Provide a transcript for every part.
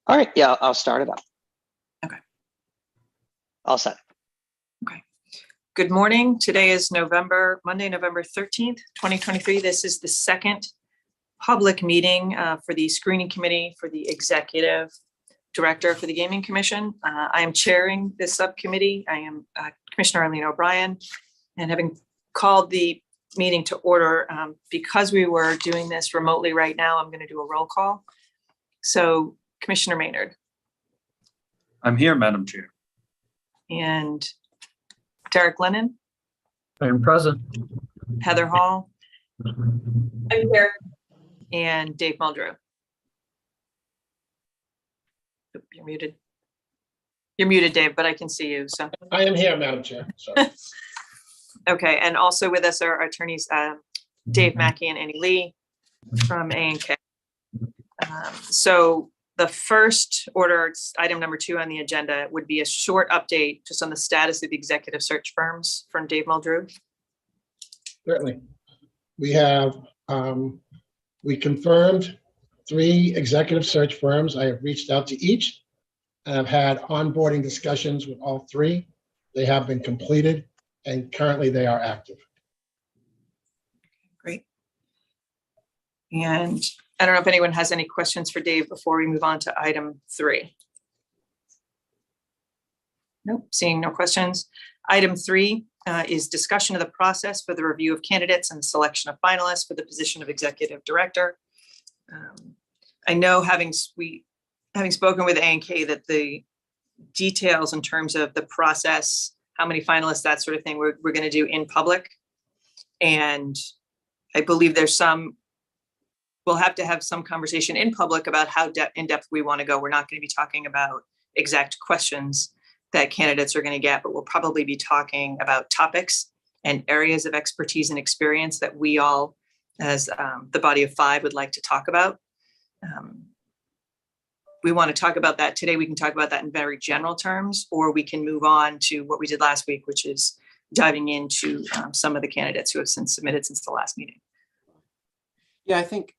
All right, yeah, I'll start it up. Okay. All set. Okay. Good morning. Today is Monday, November 13th, 2023. This is the second public meeting for the screening committee for the executive director for the Gaming Commission. I am chairing this subcommittee. I am Commissioner Arlene O'Brien, and having called the meeting to order, because we were doing this remotely right now, I'm going to do a roll call. So Commissioner Maynard. I'm here, Madam Chair. And Derek Lennon. I am present. Heather Hall. I'm here. And Dave Muldrew. You're muted. You're muted, Dave, but I can see you. So I am here, Madam Chair. Sorry. Okay, and also with us are attorneys Dave Mackey and Annie Lee from A&K. So the first order, item number 2 on the agenda, would be a short update just on the status of the executive search firms from Dave Muldrew. Certainly. We have, we confirmed 3 executive search firms. I have reached out to each. I've had onboarding discussions with all 3. They have been completed and currently they are active. Great. And I don't know if anyone has any questions for Dave before we move on to item 3. Nope, seeing no questions. Item 3 is discussion of the process for the review of candidates and selection of finalists for the position of executive director. I know having spoken with A&K that the details in terms of the process, how many finalists, that sort of thing, we're going to do in public. And I believe we'll have to have some conversation in public about how in depth we want to go. We're not going to be talking about exact questions that candidates are going to get, but we'll probably be talking about topics and areas of expertise and experience that we all, as the body of 5, would like to talk about. We want to talk about that today. We can talk about that in very general terms, or we can move on to what we did last week, which is diving into some of the candidates who have since submitted since the last meeting. Yeah, I think,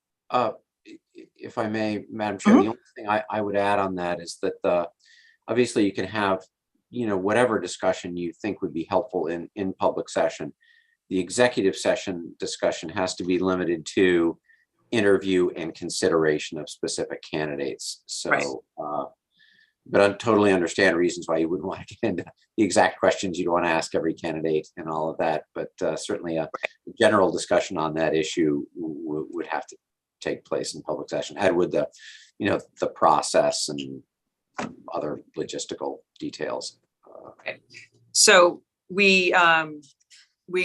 if I may, Madam Chair, the only thing I would add on that is that obviously you can have, whatever discussion you think would be helpful in public session. The executive session discussion has to be limited to interview and consideration of specific candidates. So, right. But I totally understand reasons why you wouldn't want to get into the exact questions you'd want to ask every candidate and all of that. But certainly a general discussion on that issue would have to take place in public session, as would the process and other logistical details. Okay. So we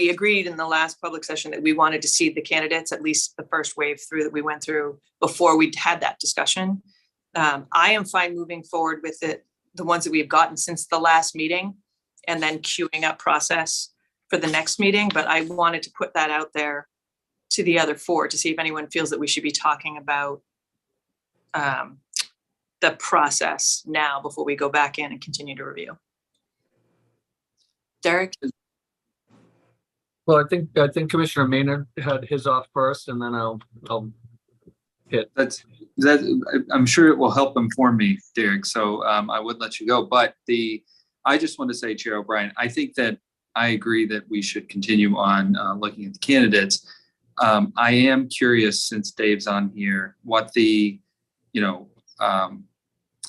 agreed in the last public session that we wanted to see the candidates, at least the first wave through that we went through before we'd had that discussion. I am fine moving forward with the ones that we've gotten since the last meeting and then queuing up process for the next meeting. But I wanted to put that out there to the other 4 to see if anyone feels that we should be talking about the process now before we go back in and continue to review. Derek? Well, I think Commissioner Maynard had his off first, and then I'll hit. I'm sure it will help inform me, Derek. So I would let you go. But I just want to say, Chair O'Brien, I think that I agree that we should continue on looking at the candidates. I am curious, since Dave's on here, what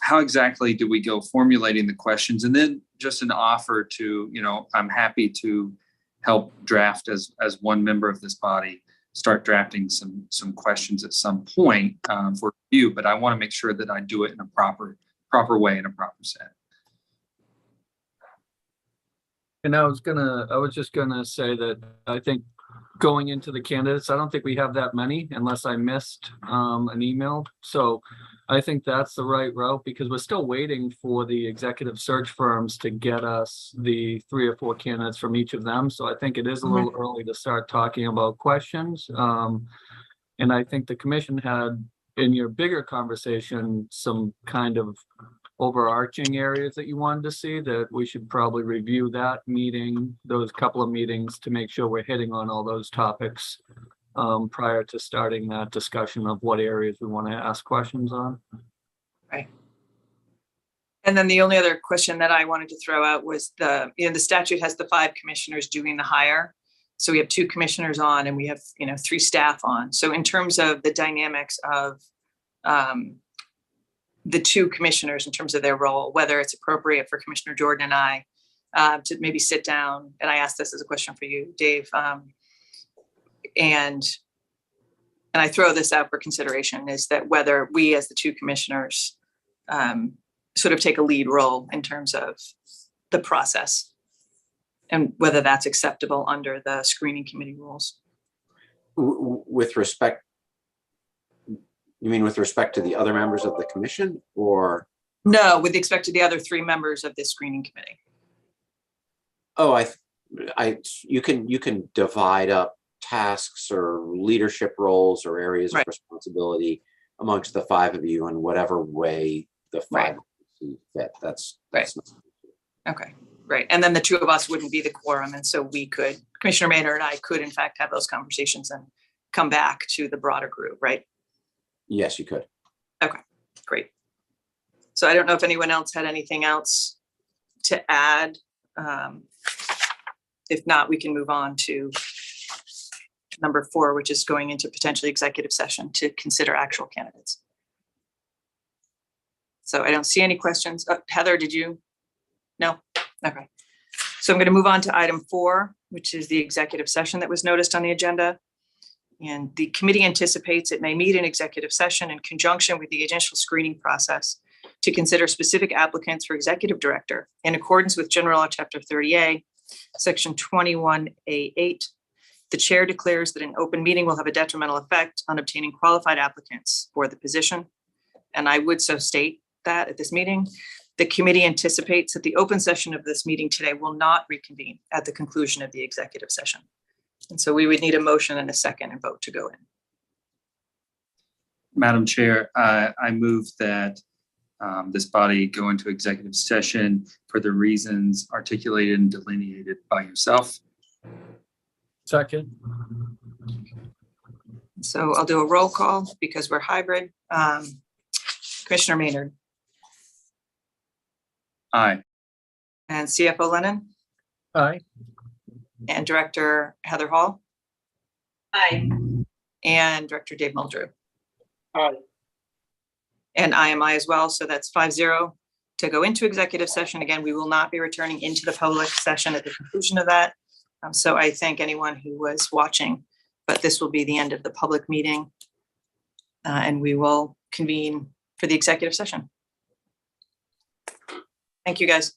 how exactly do we go formulating the questions, and then just an offer to, I'm happy to help draft as one member of this body, start drafting some questions at some point for review, but I want to make sure that I do it in a proper way, in a proper set. And I was just gonna say that I think going into the candidates, I don't think we have that many unless I missed an email. So I think that's the right route, because we're still waiting for the executive search firms to get us the 3 or 4 candidates from each of them. So I think it is a little early to start talking about questions. And I think the commission had, in your bigger conversation, some kind of overarching areas that you wanted to see, that we should probably review that meeting, those couple of meetings, to make sure we're hitting on all those topics prior to starting that discussion of what areas we want to ask questions on. Right. And then the only other question that I wanted to throw out was the statute has the 5 commissioners doing the hire. So we have 2 commissioners on and we have, 3 staff on. So in terms of the dynamics of the 2 commissioners in terms of their role, whether it's appropriate for Commissioner Jordan and I to maybe sit down, and I asked this as a question for you, Dave, and I throw this out for consideration, is that whether we as the 2 commissioners sort of take a lead role in terms of the process and whether that's acceptable under the screening committee rules. With respect, you mean with respect to the other members of the commission, or? No, with respect to the other 3 members of this screening committee. Oh, you can divide up tasks or leadership roles or areas of Right. responsibility amongst the 5 of you in whatever way the 5 Right. see fit. That's Right. Okay, right. And then the 2 of us wouldn't be the quorum. And so we could, Commissioner Maynard and I could in fact have those conversations and come back to the broader group, right? Yes, you could. Great. So I don't know if anyone else had anything else to add. If not, we can move on to number 4, which is going into potentially executive session to consider actual candidates. So I don't see any questions. Heather, did you? No? Okay. So I'm going to move on to item 4, which is the executive session that was noticed on the agenda. And the committee anticipates it may meet in executive session in conjunction with the initial screening process to consider specific applicants for executive director in accordance with General Law, Chapter 30A, Section 21A8. The chair declares that an open meeting will have a detrimental effect on obtaining qualified applicants for the position. And I would so state that at this meeting, the committee anticipates that the open session of this meeting today will not reconvene at the conclusion of the executive session. And so we would need a motion and a second and vote to go in. Madam Chair, I move that this body go into executive session for the reasons articulated and delineated by yourself. Second. So I'll do a roll call because we're hybrid. Commissioner Maynard Aye. and CFO Lennon Aye. and Director Heather Hall Aye. and Director Dave Muldrew. Aye. And I am I as well. So that's 5-0 to go into executive session. Again, we will not be returning into the public session at the conclusion of that. So I thank anyone who was watching, but this will be the end of the public meeting. And we will convene for the executive session. Thank you, guys.